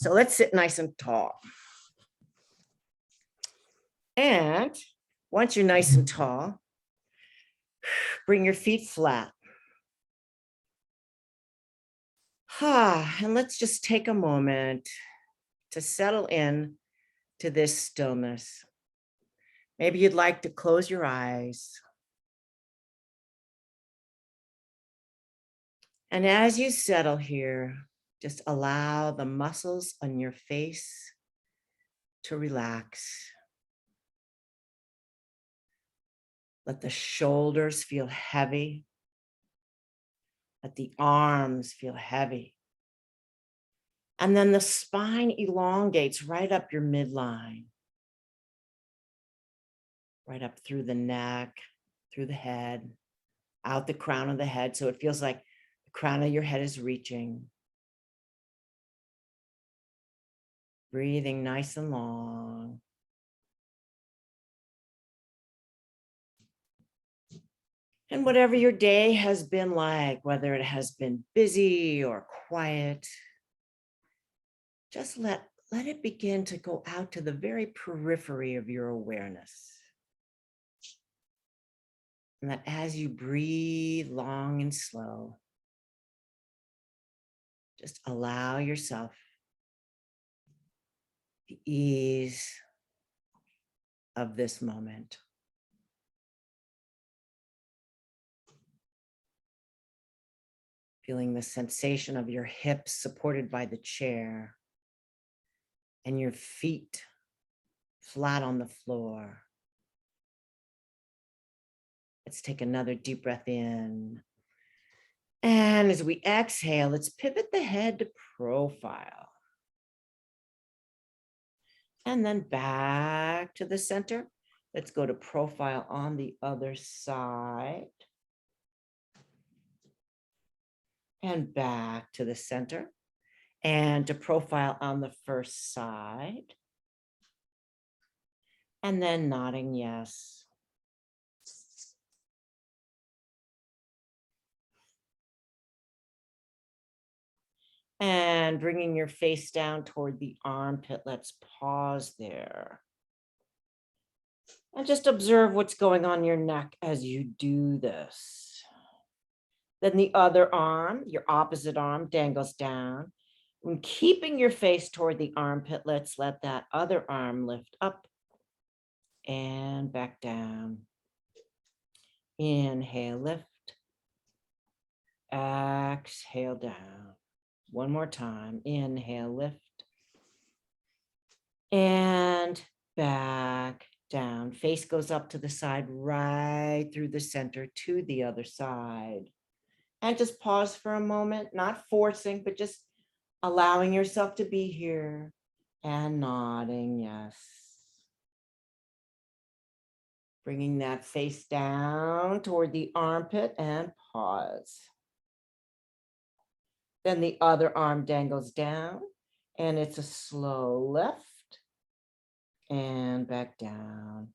So let's sit nice and tall. And once you're nice and tall, bring your feet flat. And let's just take a moment to settle in to this stillness. Maybe you'd like to close your eyes. And as you settle here, just allow the muscles on your face to relax. Let the shoulders feel heavy. Let the arms feel heavy. And then the spine elongates right up your midline, right up through the neck, through the head, out the crown of the head. So it feels like the crown of your head is reaching. Breathing nice and long. And whatever your day has been like, whether it has been busy or quiet, just let it begin to go out to the very periphery of your awareness. And that as you breathe long and slow, just allow yourself the ease of this moment. Feeling the sensation of your hips supported by the chair and your feet flat on the floor. Let's take another deep breath in. And as we exhale, let's pivot the head to profile. And then back to the center. Let's go to profile on the other side. And back to the center. And to profile on the first side. And then nodding yes. And bringing your face down toward the armpit, let's pause there. And just observe what's going on in your neck as you do this. Then the other arm, your opposite arm, dangles down. And keeping your face toward the armpit, let's let that other arm lift up and back down. Inhale, lift. Exhale, down. One more time. Inhale, lift. And back down. Face goes up to the side, right through the center to the other side. And just pause for a moment, not forcing, but just allowing yourself to be here and nodding yes. Bringing that face down toward the armpit and pause. Then the other arm dangles down and it's a slow lift and back down.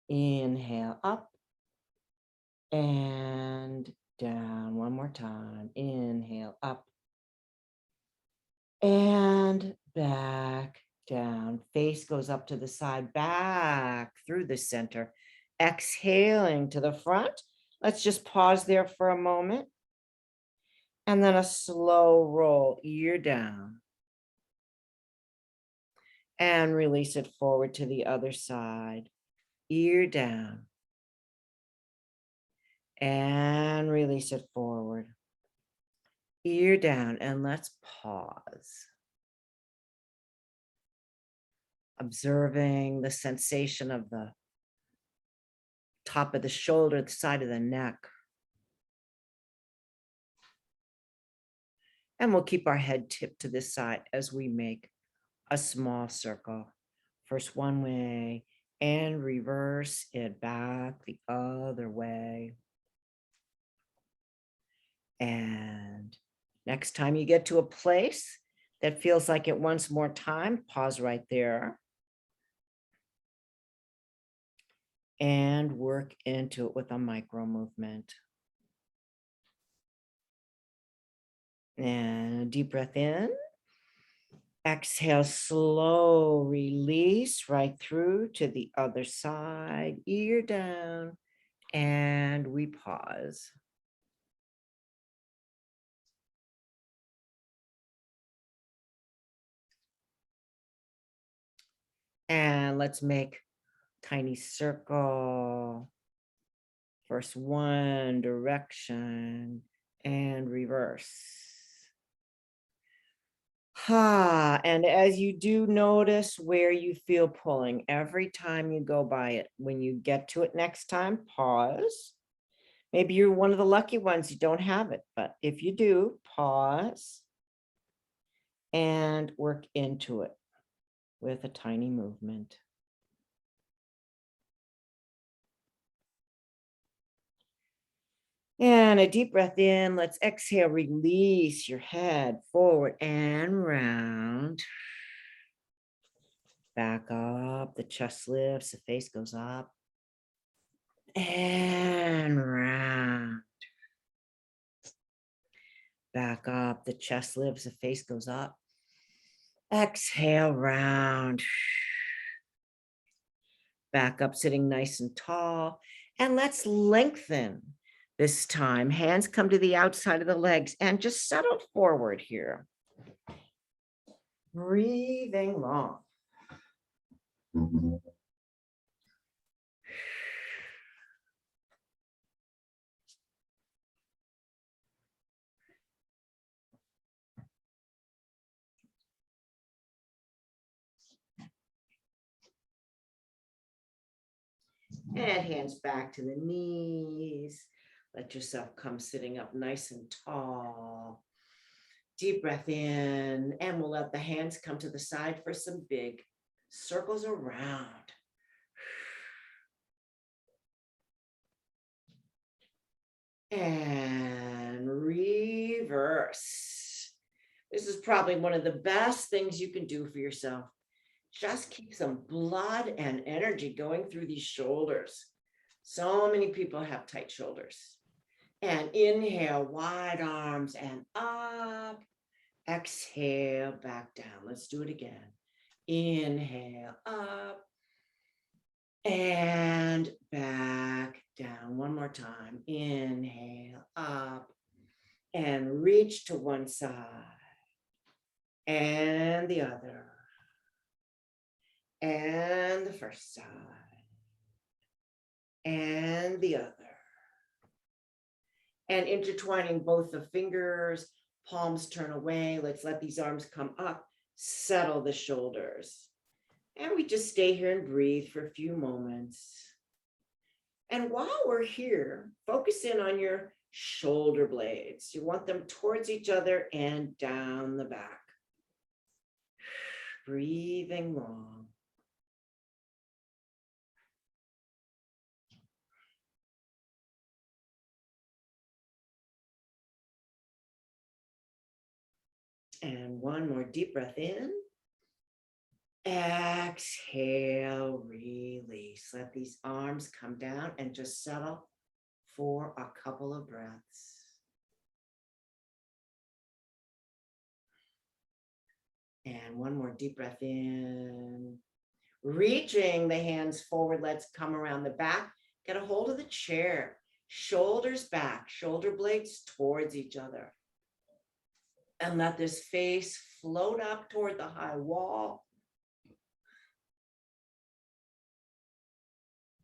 Inhale up and down. One more time. Inhale up and back down. Face goes up to the side, back through the center. Exhaling to the front. Let's just pause there for a moment. And then a slow roll, ear down. And release it forward to the other side. Ear down. And release it forward. Ear down, and let's pause. Observing the sensation of the top of the shoulder, the side of the neck. And we'll keep our head tipped to this side as we make a small circle. First one way and reverse it back the other way. And next time you get to a place that feels like it wants more time, pause right there. And work into it with a micro movement. And a deep breath in. Exhale, slow release right through to the other side, ear down, and we pause. And let's make tiny circle. First one direction and reverse. And as you do, notice where you feel pulling every time you go by it. When you get to it next time, pause. Maybe you're one of the lucky ones, you don't have it, but if you do, pause and work into it with a tiny movement. And a deep breath in. Let's exhale, release your head forward and round. Back up, the chest lifts, the face goes up. And round. Back up, the chest lifts, the face goes up. Exhale, round. Back up, sitting nice and tall. And let's lengthen this time. Hands come to the outside of the legs and just settle forward here. Breathing long. And hands back to the knees. Let yourself come sitting up nice and tall. Deep breath in, and we'll let the hands come to the side for some big circles around. And reverse. This is probably one of the best things you can do for yourself. Just keep some blood and energy going through these shoulders. So many people have tight shoulders. And inhale, wide arms and up. Exhale, back down. Let's do it again. Inhale, up. And back down. One more time. Inhale, up. And reach to one side. And the other. And the first side. And the other. And intertwining both the fingers, palms turn away. Let's let these arms come up, settle the shoulders. And we just stay here and breathe for a few moments. And while we're here, focus in on your shoulder blades. You want them towards each other and down the back. Breathing long. And one more deep breath in. Exhale, release. Let these arms come down and just settle for a couple of breaths. And one more deep breath in. Reaching the hands forward, let's come around the back. Get a hold of the chair. Shoulders back, shoulder blades towards each other. And let this face float up toward the high wall.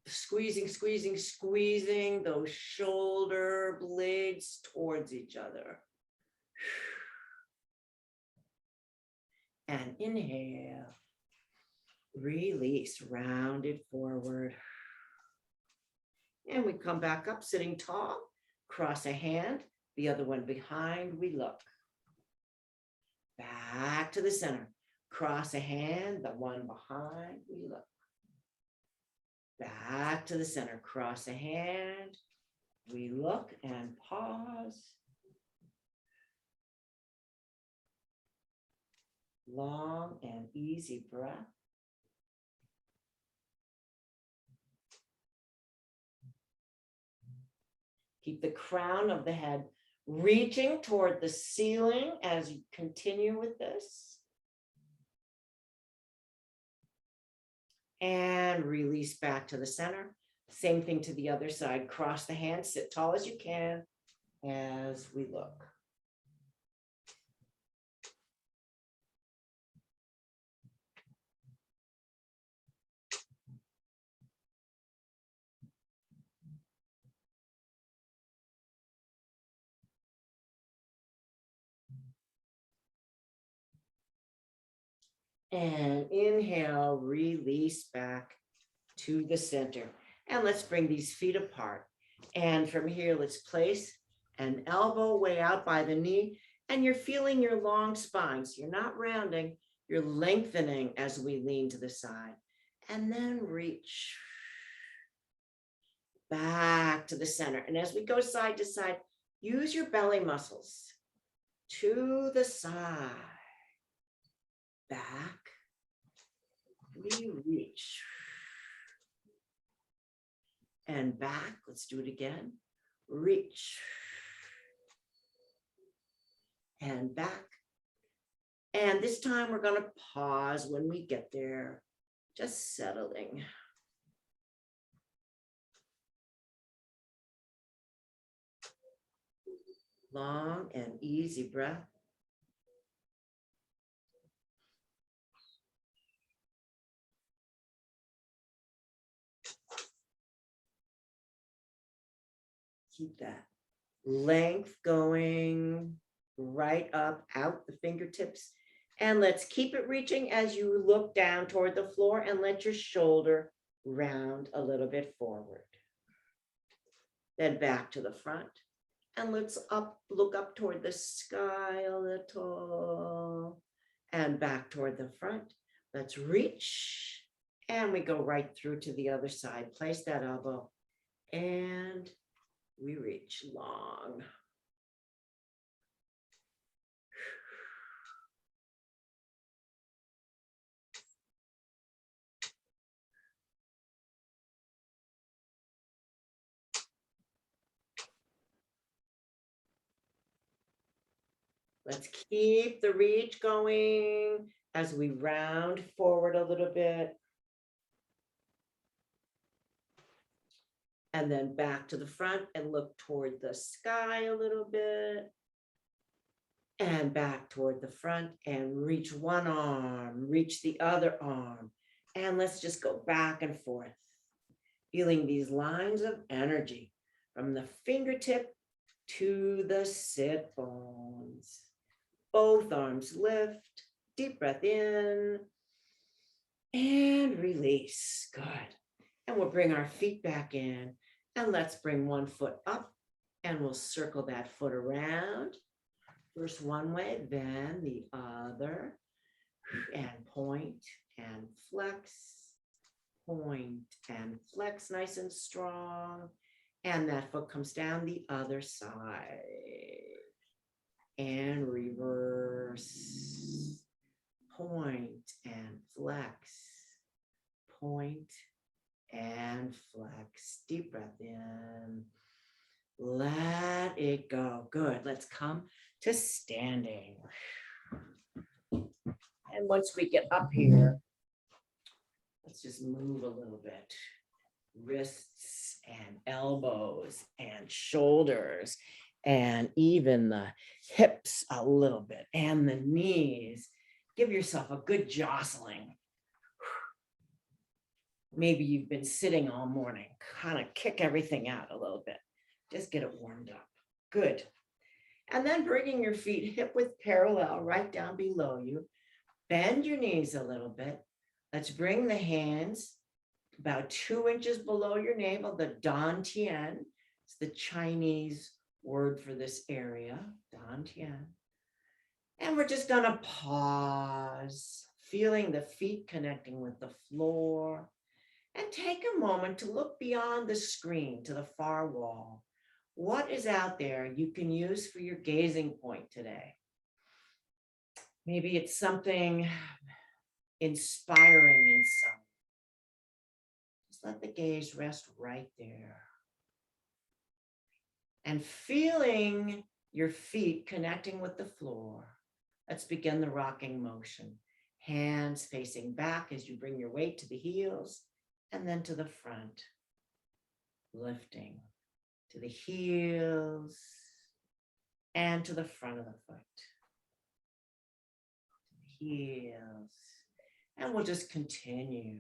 Squeezing, squeezing, squeezing those shoulder blades towards each other. And inhale. Release, rounded forward. And we come back up, sitting tall. Cross a hand, the other one behind, we look. Back to the center. Cross a hand, the one behind, we look. Back to the center. Cross a hand, we look and pause. Long and easy breath. Keep the crown of the head reaching toward the ceiling as you continue with this. and release back to the center. Same thing to the other side. Cross the hands, sit tall as you can as we look. And inhale, release back to the center. And let's bring these feet apart. And from here, let's place an elbow way out by the knee. And you're feeling your long spine. So you're not rounding, you're lengthening as we lean to the side. And then reach back to the center. And as we go side to side, use your belly muscles to the side. Back. We reach. And back. Let's do it again. Reach. And back. And this time we're going to pause when we get there. Just settling. Long and easy breath. Keep that length going right up, out the fingertips. And let's keep it reaching as you look down toward the floor and let your shoulder round a little bit forward. Then back to the front. And let's look up toward the sky a little. And back toward the front. Let's reach. And we go right through to the other side. Place that elbow. And we reach long. Let's keep the reach going as we round forward a little bit. And then back to the front and look toward the sky a little bit. And back toward the front and reach one arm, reach the other arm. And let's just go back and forth, feeling these lines of energy from the fingertip to the sit bones. Both arms lift, deep breath in and release. Good. And we'll bring our feet back in and let's bring one foot up and we'll circle that foot around. First one way, then the other, and point and flex, point and flex nice and strong. And that foot comes down the other side. And reverse, point and flex, point and flex. Deep breath in, let it go. Good. Let's come to standing. And once we get up here, let's just move a little bit. Wrists and elbows and shoulders and even the hips a little bit and the knees. Give yourself a good jostling. Maybe you've been sitting all morning. Kind of kick everything out a little bit. Just get it warmed up. Good. And then bringing your feet hip width parallel right down below you. Bend your knees a little bit. Let's bring the hands about 2 inches below your navel, the dantian. It's the Chinese word for this area, dantian. And we're just gonna pause, feeling the feet connecting with the floor. And take a moment to look beyond the screen to the far wall. What is out there you can use for your gazing point today? Maybe it's something inspiring in some. Just let the gaze rest right there. And feeling your feet connecting with the floor. Let's begin the rocking motion. Hands facing back as you bring your weight to the heels and then to the front. Lifting to the heels and to the front of the foot. To the heels. And we'll just continue.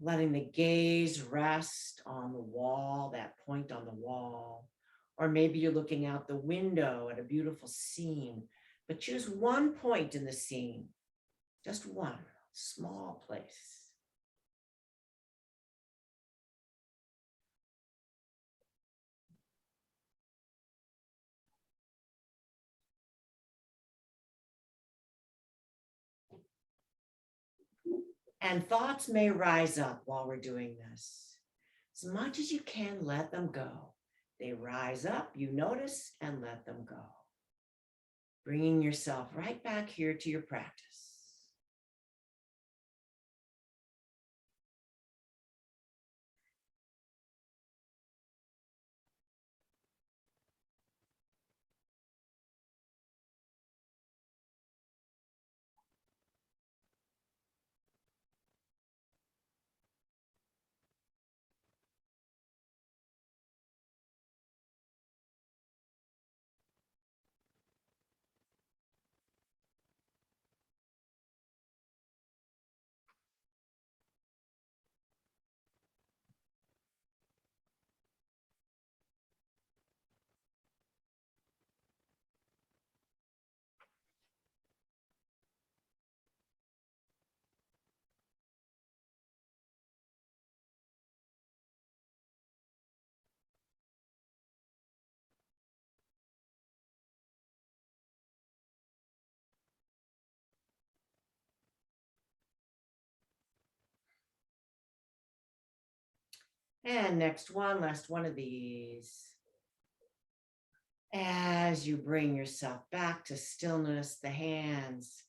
Letting the gaze rest on the wall, that point on the wall. Or maybe you're looking out the window at a beautiful scene, but choose one point in the scene, just one small place. And thoughts may rise up while we're doing this. As much as you can, let them go. They rise up, you notice, and let them go. Bringing yourself right back here to your practice. And next one, last one of these. As you bring yourself back to stillness, the hands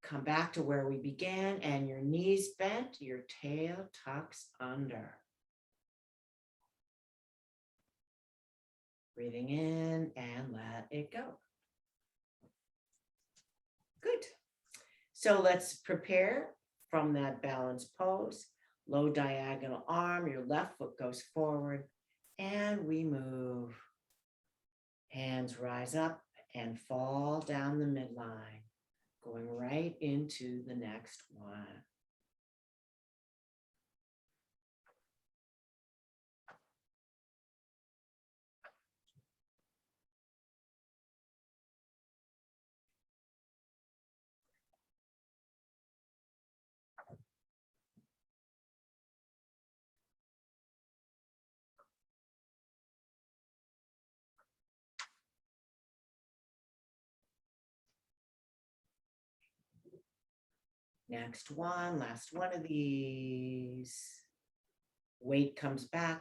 come back to where we began and your knees bent, your tail tucks under. Breathing in and let it go. Good. So let's prepare from that balanced pose. Low diagonal arm, your left foot goes forward, and we move. Hands rise up and fall down the midline, going right into the next one. Next one, last one of these. Weight comes back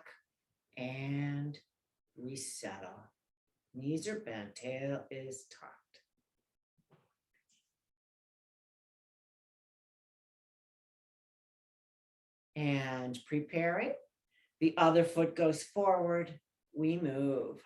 and we settle. Knees are bent, tail is tucked. And preparing, the other foot goes forward, we move.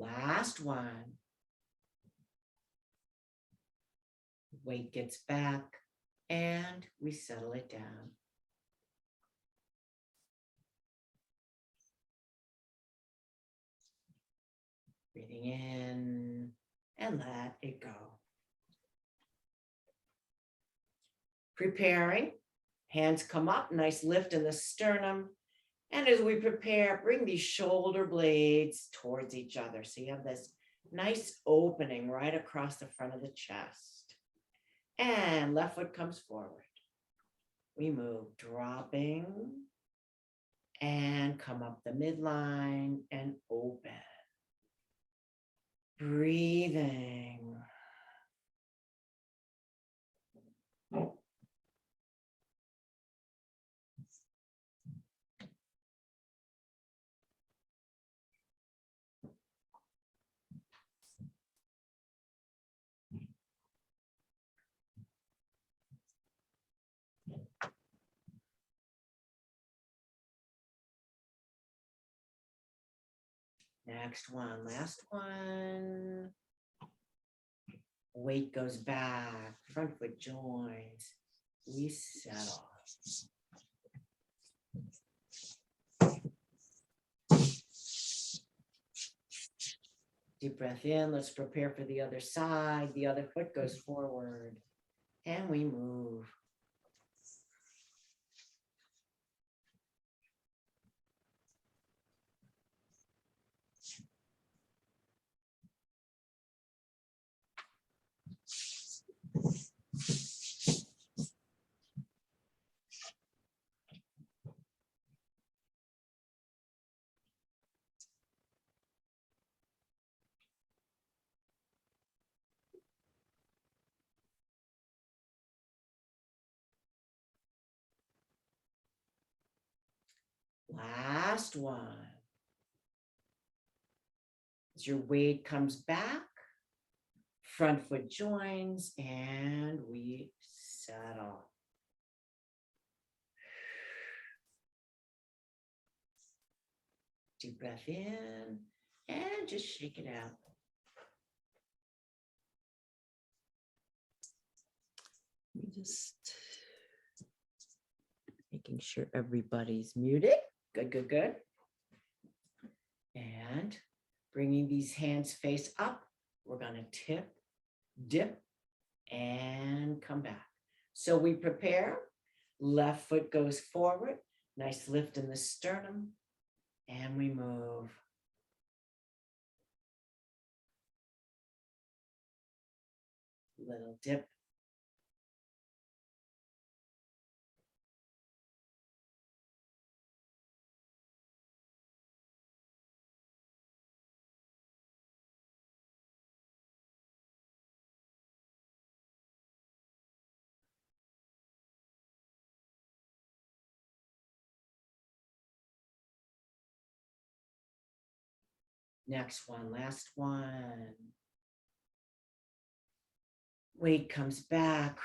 Last one. Weight gets back and we settle it down. Breathing in and let it go. Preparing, hands come up, nice lift in the sternum. And as we prepare, bring these shoulder blades towards each other. So you have this nice opening right across the front of the chest. And left foot comes forward. We move, dropping and come up the midline and open. Breathe. breathing. Next one, last one. Weight goes back, front foot joins. We settle. Deep breath in. Let's prepare for the other side. The other foot goes forward and we move. Last one. As your weight comes back, front foot joins and we settle. Deep breath in and just shake it out. Just making sure everybody's muted. Good, good, good. And bringing these hands face up, we're going to tip, dip, and come back. So we prepare. Left foot goes forward. Nice lift in the sternum. And we move. Little dip. Next one, last one. Weight comes back,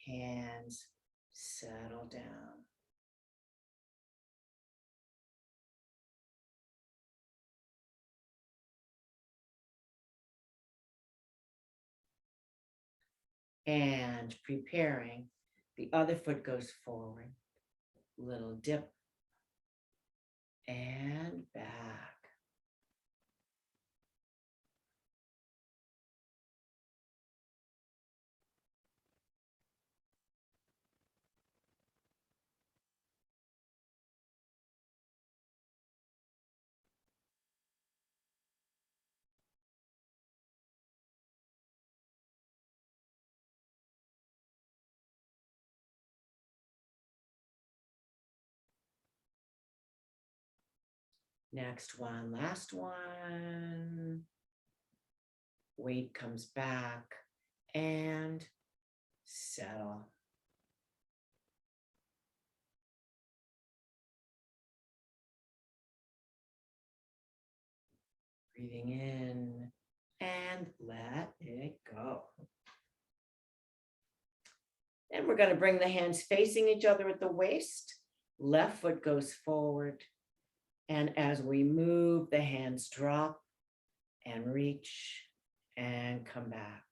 hands settle down. And preparing, the other foot goes forward, little dip, and back. Next one, last one. Weight comes back and settle. Breathing in and let it go. And we're going to bring the hands facing each other at the waist. Left foot goes forward. And as we move, the hands drop and reach and come back.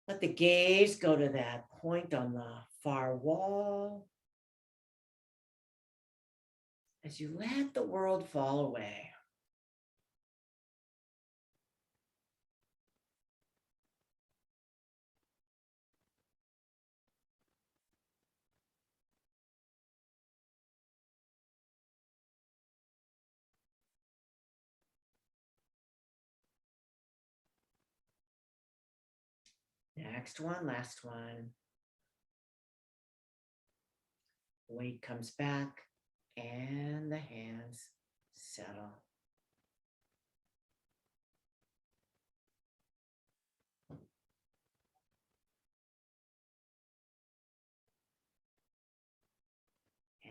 Let the gaze go to that point on the far wall. As you let the world fall away. Next one, last one. Weight comes back and the hands settle.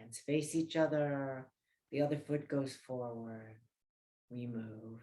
Hands face each other. The other foot goes forward. We move.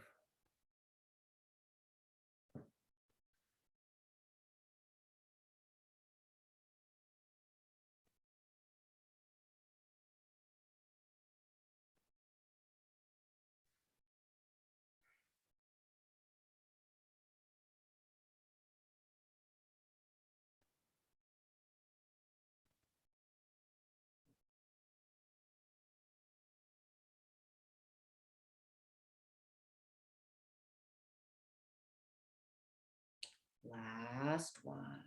Last one.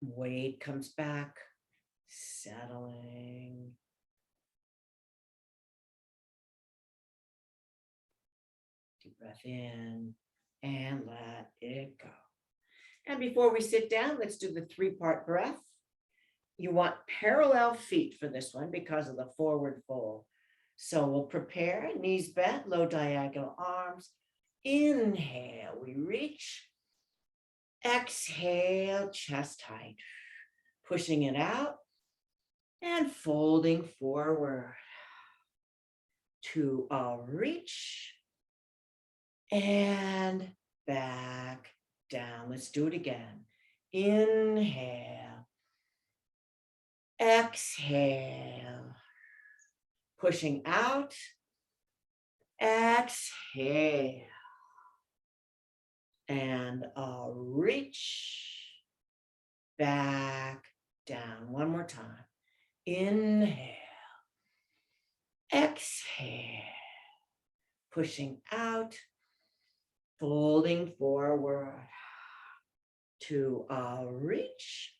Weight comes back, settling. Deep breath in and let it go. And before we sit down, let's do the 3-part breath. You want parallel feet for this one because of the forward fold. So we'll prepare, knees bent, low diagonal arms. Inhale, we reach. Exhale, chest height. Pushing it out and folding forward to a reach and back down. Let's do it again. Inhale. Exhale. Pushing out. Exhale. And a reach. Back down. One more time. Inhale. Exhale. Pushing out. Folding forward to a reach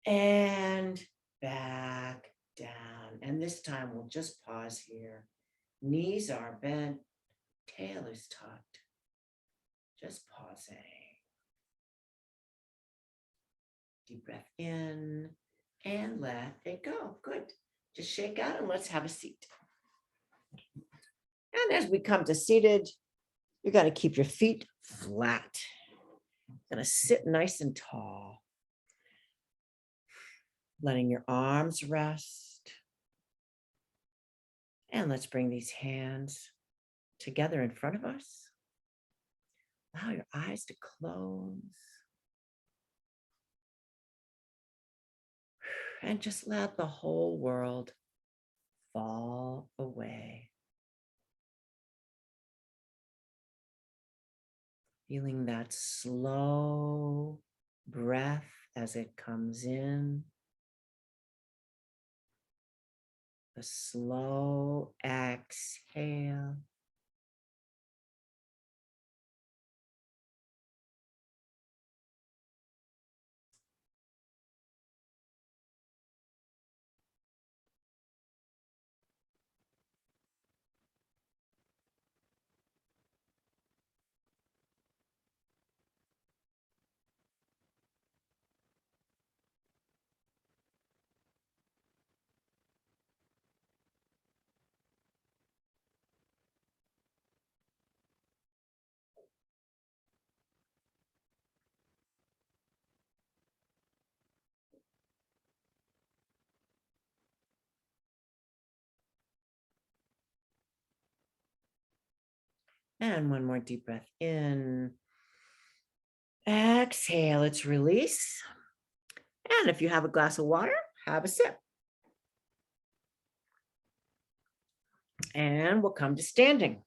and back down. And this time we'll just pause here. Knees are bent, tail is tucked. Just pausing. Deep breath in and let it go. Good. Just shake out and let's have a seat. And as we come to seated, you're going to keep your feet flat. You're going to sit nice and tall. Letting your arms rest. And let's bring these hands together in front of us. Allow your eyes to close. And just let the whole world fall away. Feeling that slow breath as it comes in. The slow exhale. And one more deep breath in. Exhale, let's release. And if you have a glass of water, have a sip. And we'll come to standing.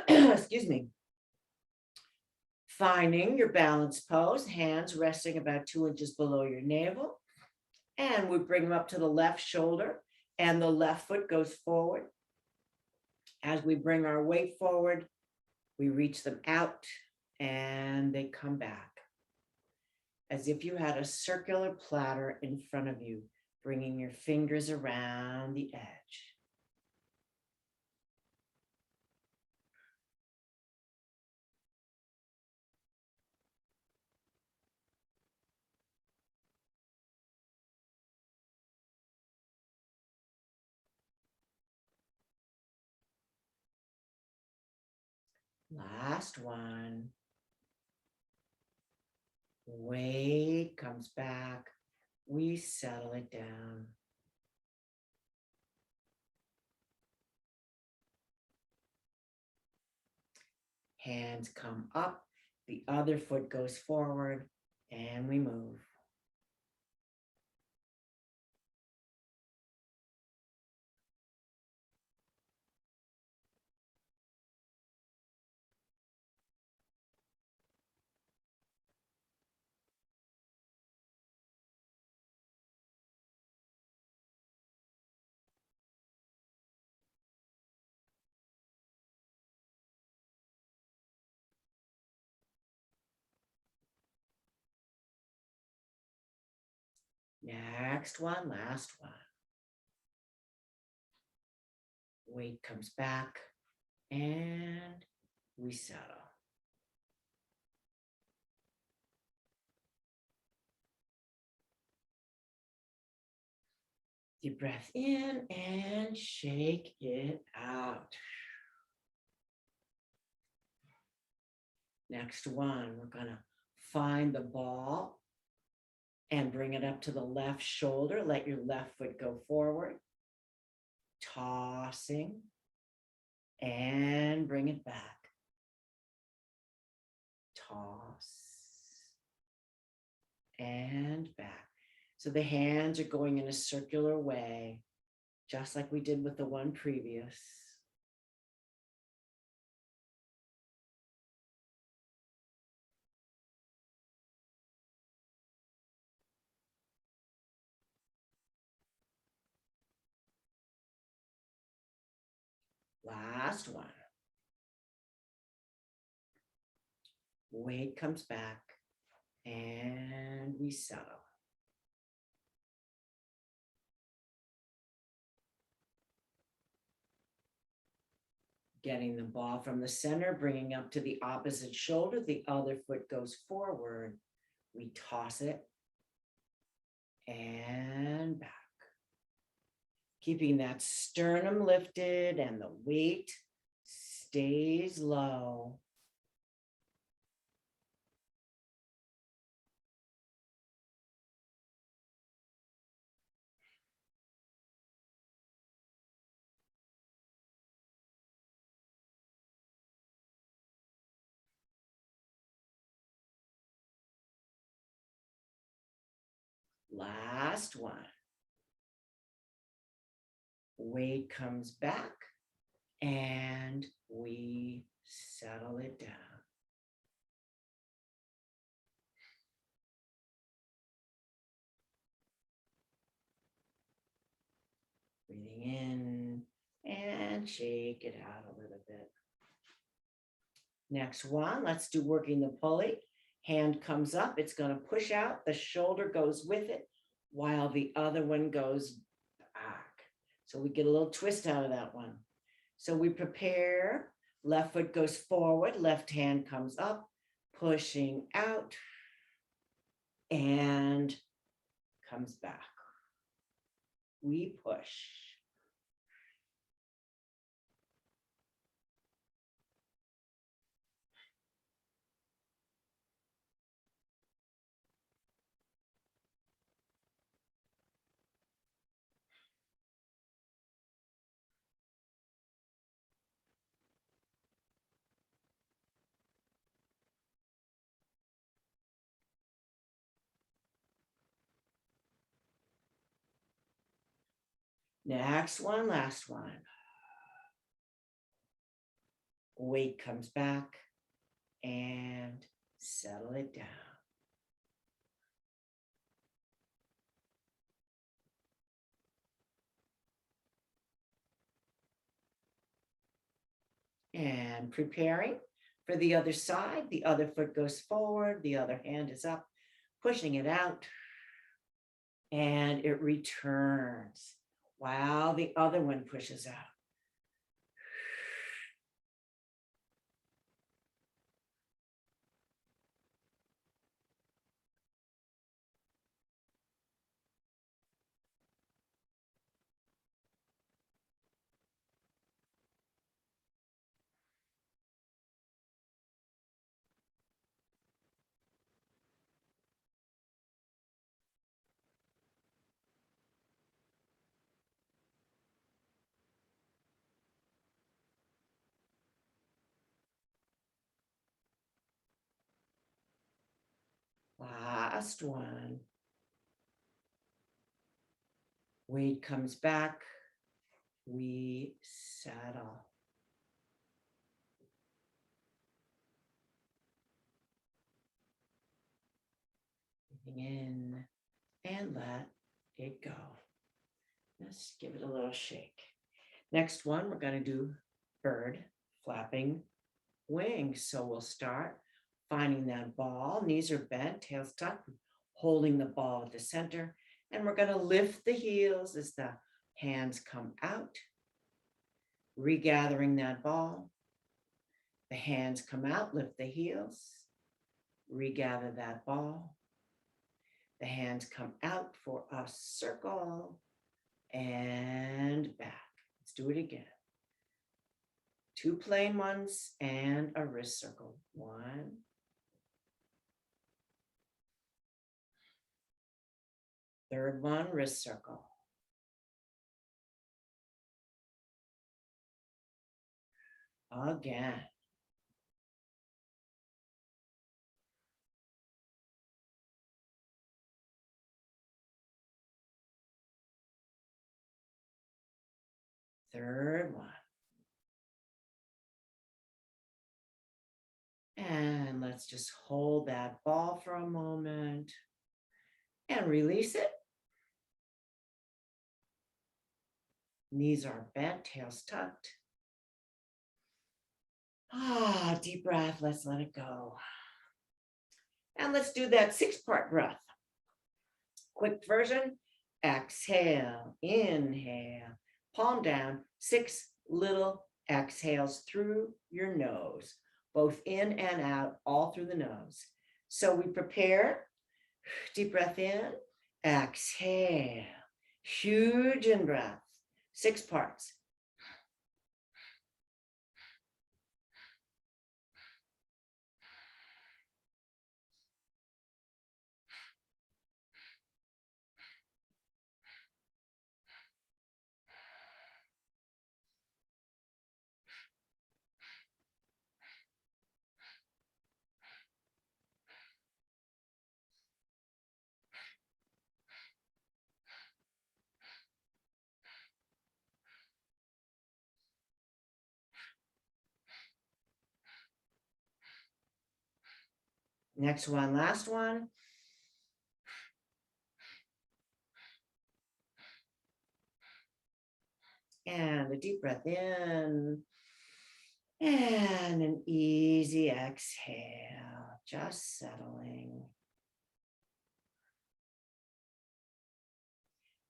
Excuse me. Finding your balance pose, hands resting about 2 inches below your navel. And we bring them up to the left shoulder and the left foot goes forward. As we bring our weight forward, we reach them out and they come back. As if you had a circular platter in front of you, bringing your fingers around the edge. Last one. Weight comes back. We settle it down. Hands come up. The other foot goes forward and we move. Next one, last one. Weight comes back and we settle. Deep breath in and shake it out. Next one, we're gonna find the ball and bring it up to the left shoulder. Let your left foot go forward. Tossing and bring it back. Toss and back. So the hands are going in a circular way, just like we did with the one previous. Last one. Weight comes back and we settle. Getting the ball from the center, bringing up to the opposite shoulder. The other foot goes forward. We toss it and back. Keeping that sternum lifted and the weight stays low. Last one. Weight comes back and we settle it down. Breathing in and shake it out a little bit. Next one, let's do working the pulley. Hand comes up, it's going to push out, the shoulder goes with it while the other one goes back. So we get a little twist out of that one. So we prepare, left foot goes forward, left hand comes up, pushing out and comes back. We push. Next one, last one. Weight comes back and settle it down. And preparing for the other side, the other foot goes forward, the other hand is up, pushing it out, and it returns while the other one pushes out. last one. Weight comes back. We settle. Breathing in and let it go. Let's give it a little shake. Next one, we're going to do bird flapping wings. So we'll start finding that ball. Knees are bent, tails tucked, holding the ball at the center. And we're going to lift the heels as the hands come out, regathering that ball. The hands come out, lift the heels, regather that ball. The hands come out for a circle and back. Let's do it again. 2 plain ones and a wrist circle. 1. Third one, wrist circle. Again. Third one. And let's just hold that ball for a moment and release it. Knees are bent, tails tucked. Deep breath, let's let it go. And let's do that 6-part breath. Quick version, exhale, inhale, palm down, 6 little exhales through your nose, both in and out, all through the nose. So we prepare, deep breath in, exhale, huge in-breath, 6 parts. Next one, last one. And a deep breath in. And an easy exhale, just settling.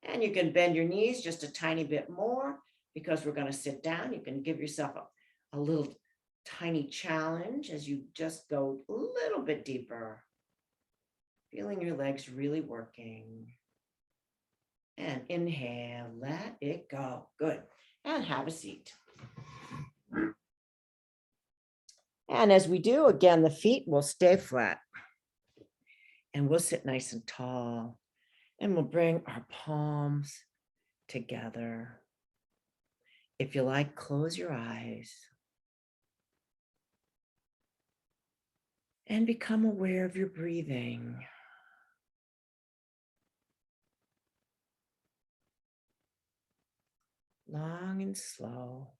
And you can bend your knees just a tiny bit more because we're going to sit down. You can give yourself a little tiny challenge as you just go a little bit deeper. Feeling your legs really working. And inhale, let it go. Good. And have a seat. And as we do, again, the feet will stay flat. And we'll sit nice and tall. And we'll bring our palms together. If you like, close your eyes. And become aware of your breathing. Long and slow.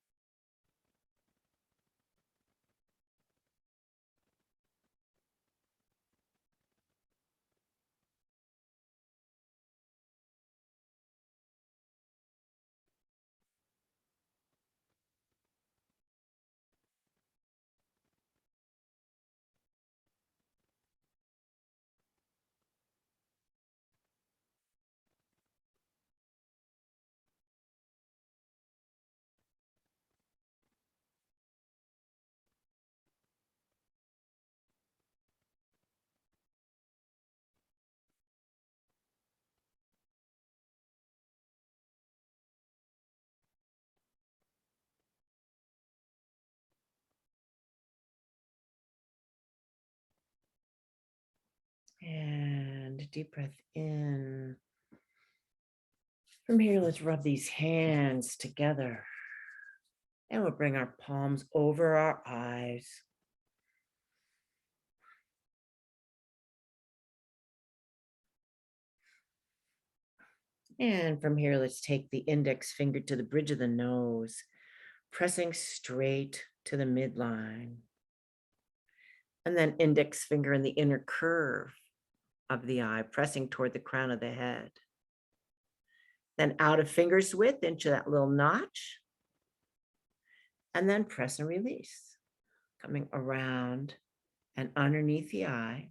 And a deep breath in. From here, let's rub these hands together. And we'll bring our palms over our eyes. And from here, let's take the index finger to the bridge of the nose, pressing straight to the midline. And then index finger in the inner curve of the eye, pressing toward the crown of the head. Then out of finger's width into that little notch. And then press and release, coming around and underneath the eye,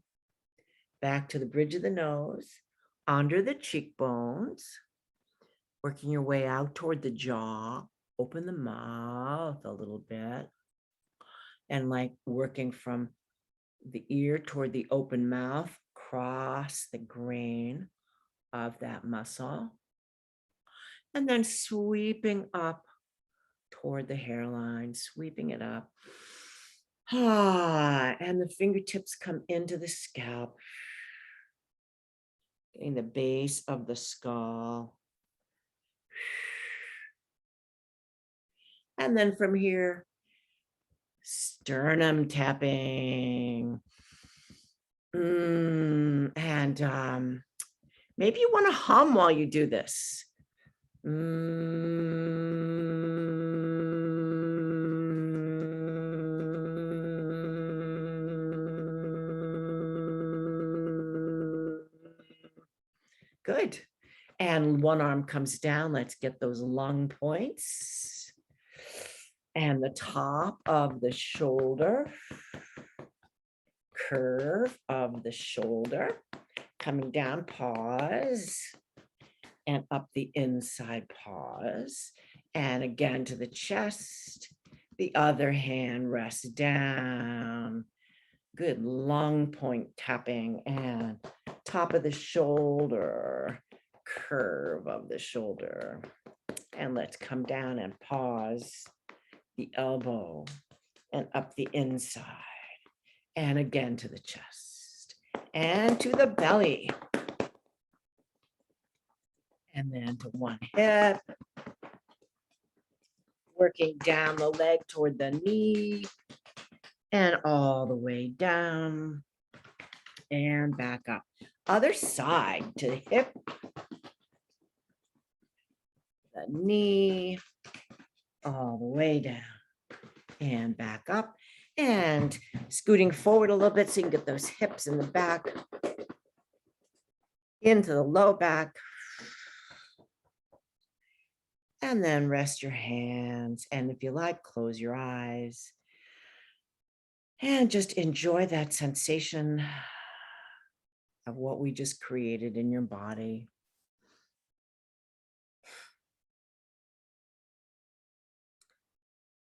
back to the bridge of the nose, under the cheekbones, working your way out toward the jaw, open the mouth a little bit, and like working from the ear toward the open mouth, cross the grain of that muscle, and then sweeping up toward the hairline, sweeping it up. And the fingertips come into the scalp, getting the base of the skull. And then from here, sternum tapping. And maybe you want to hum while you do this. Good. And one arm comes down. Let's get those lung points. And the top of the shoulder, curve of the shoulder, coming down, pause, and up the inside, pause, and again to the chest. The other hand rests down. Good lung point tapping and top of the shoulder, curve of the shoulder. And let's come down and pause the elbow and up the inside. And again to the chest and to the belly. And then to one hip. Working down the leg toward the knee. And all the way down. And back up. Other side to the hip. The knee. All the way down. And back up. And scooting forward a little bit so you can get those hips in the back. Into the low back. And then rest your hands. And if you like, close your eyes. And just enjoy that sensation of what we just created in your body.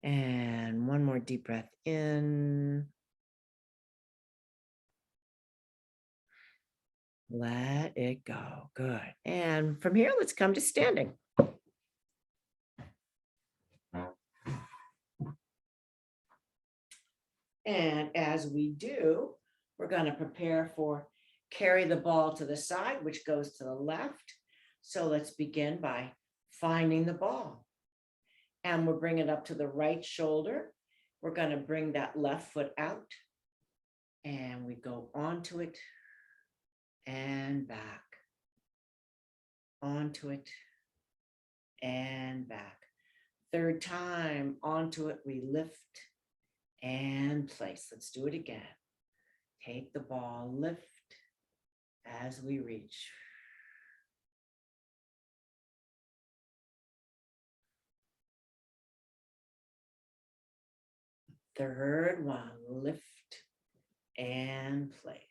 And one more deep breath in. Let it go. Good. And from here, let's come to standing. And as we do, we're going to prepare for carry the ball to the side, which goes to the left. So let's begin by finding the ball. And we'll bring it up to the right shoulder. We're going to bring that left foot out. And we go onto it and back. Onto it and back. Third time, onto it, we lift and place. Let's do it again. Take the ball, lift as we reach. Third one, lift and place.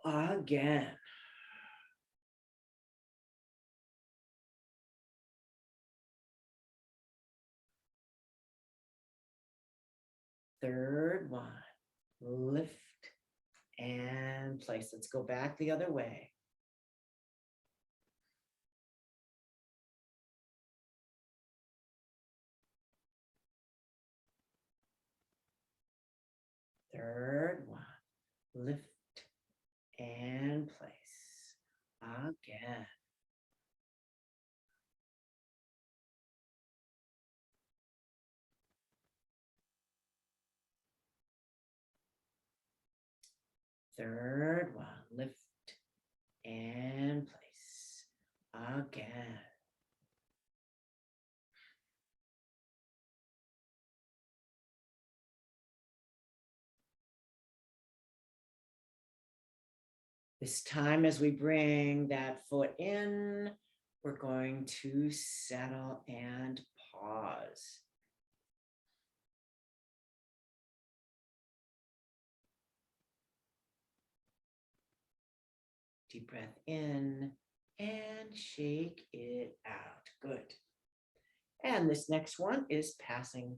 Again. Third one, lift and place. Let's go back the other way. Third one, lift and place. Again. Third one, lift and place. again. This time, as we bring that foot in, we're going to settle and pause. Deep breath in and shake it out. Good. And this next one is passing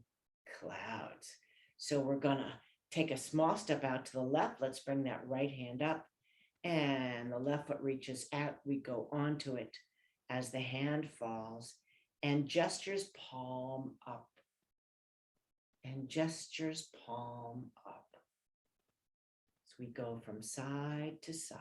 clouds. So we're gonna take a small step out to the left. Let's bring that right hand up and the left foot reaches out. We go onto it as the hand falls and gestures palm up and gestures palm up. So we go from side to side.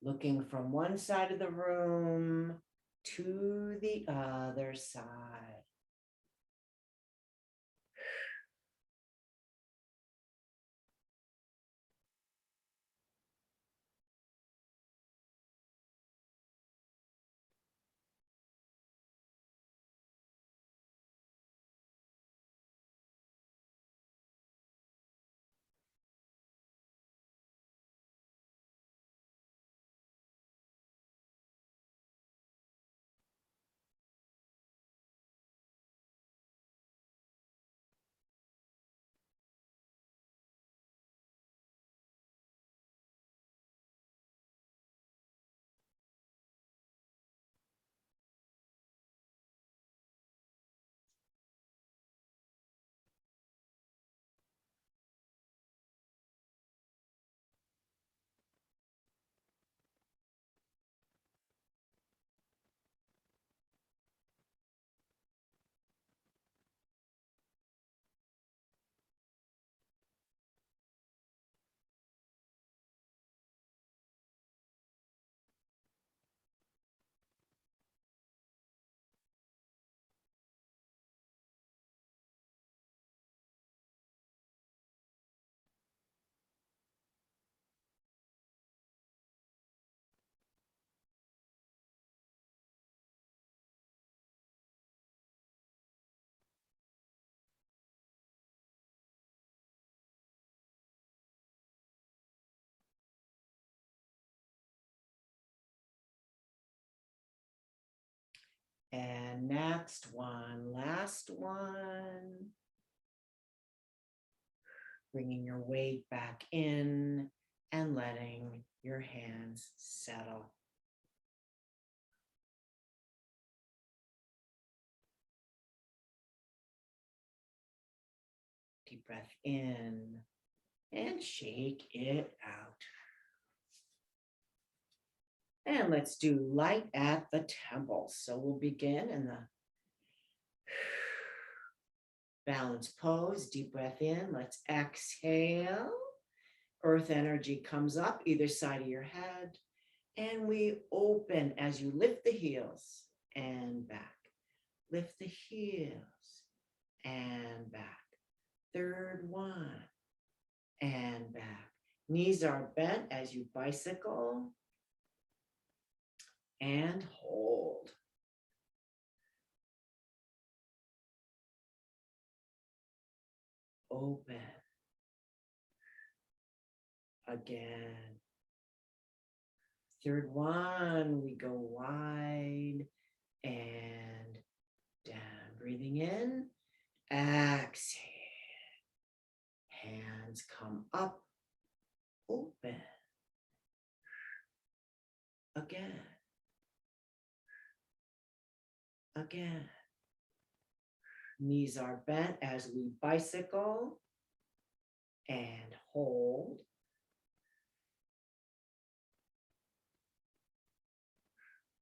Looking from one side of the room to the other side. And next one, last one. Bringing your weight back in and letting your hands settle. Deep breath in and shake it out. And let's do light at the temples. So we'll begin in the balance pose. Deep breath in. Let's exhale. Earth energy comes up either side of your head. And we open as you lift the heels and back. Lift the heels and back. Third one and back. Knees are bent as you bicycle and hold. Open. Again. Third one, we go wide and down. Breathing in, exhale. Hands come up, open. Again. Again. Knees are bent as we bicycle and hold.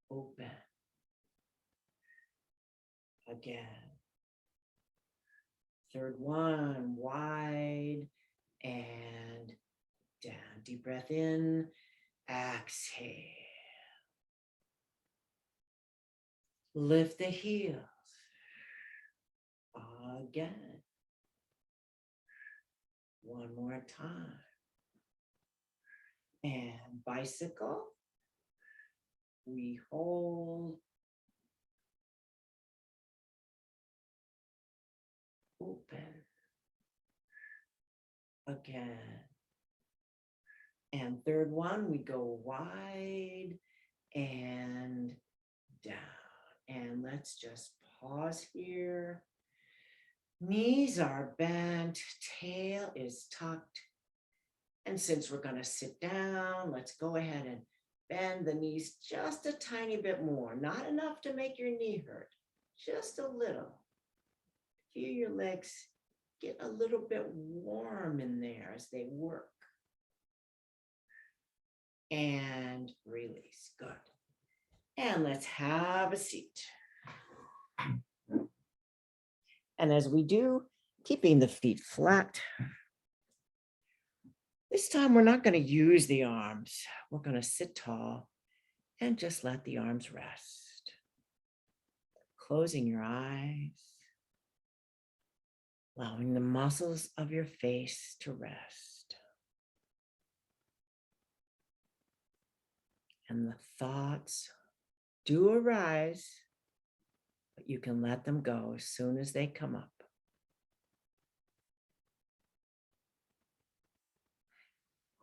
Open. Again. Third one, wide and down. Deep breath in, exhale. Lift the heels. Again. One more time. And bicycle. We hold. Open. Again. And third one, we go wide and down. And let's just pause here. Knees are bent, tail is tucked. And since we're going to sit down, let's go ahead and bend the knees just a tiny bit more. Not enough to make your knee hurt, just a little. Feel your legs get a little bit warm in there as they work. And release. Good. And let's have a seat. And as we do, keeping the feet flat. This time we're not going to use the arms. We're going to sit tall and just let the arms rest. Closing your eyes. Allowing the muscles of your face to rest. And the thoughts do arise, but you can let them go as soon as they come up.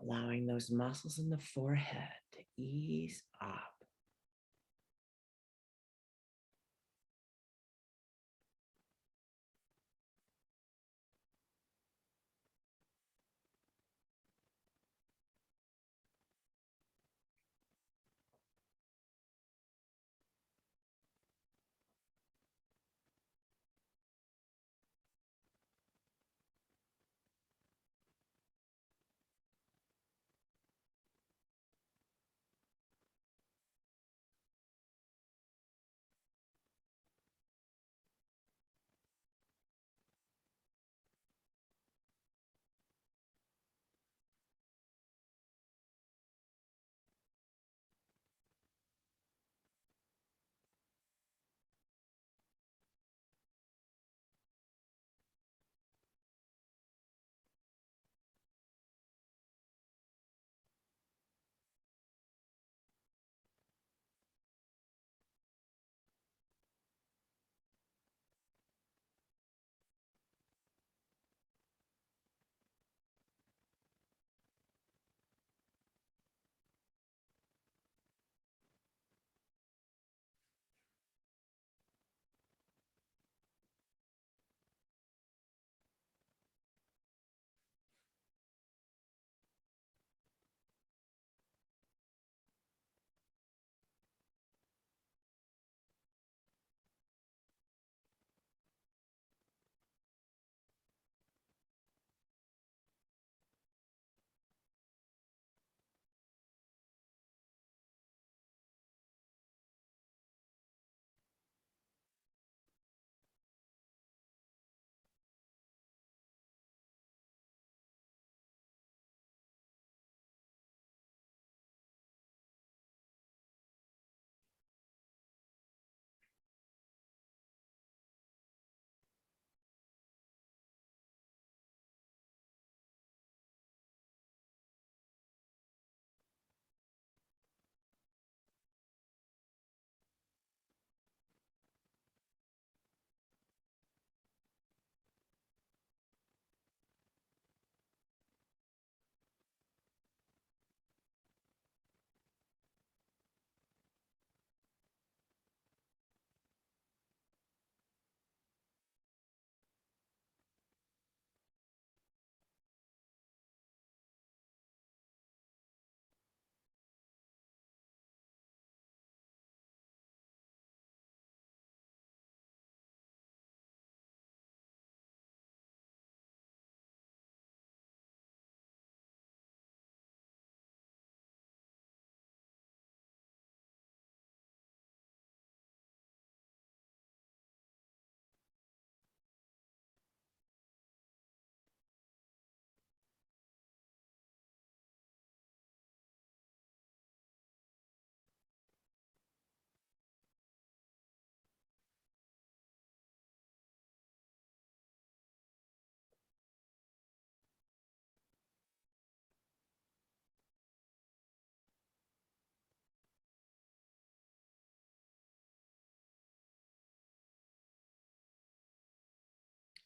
Allowing those muscles in the forehead to ease up.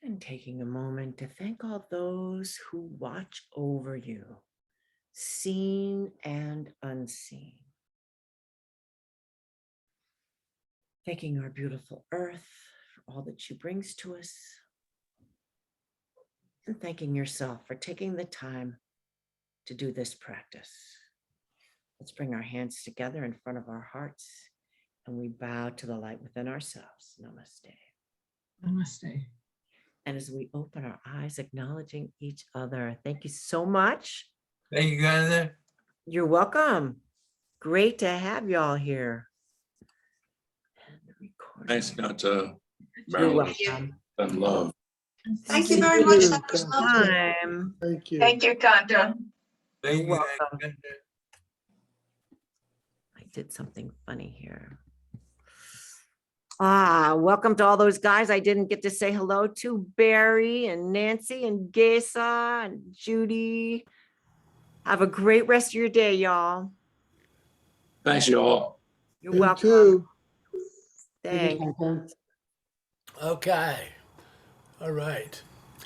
And taking a moment to thank all those who watch over you, seen and unseen. Thanking our beautiful earth for all that she brings to us. And thanking yourself for taking the time to do this practice. Let's bring our hands together in front of our hearts and we bow to the light within ourselves. Namaste. Namaste. And as we open our eyes, acknowledging each other, thank you so much. Thank you, Kanta. You're welcome. Great to have y'all here. And the recording. Thanks, Kanta. You're Marilyn, welcome. and love. Thank you very much. you, That was Kanta. lovely. Time. Thank you. Thank you, Kanta. Thank You're you, welcome. Kanta. I did something funny here. Welcome to all those guys I didn't get to say hello to. Barry and Nancy and Gesa and Judy. Have a great rest of your day, y'all. Thanks, y'all. You're You welcome. too. Thanks. Thank you, Kanta. Okay. All right.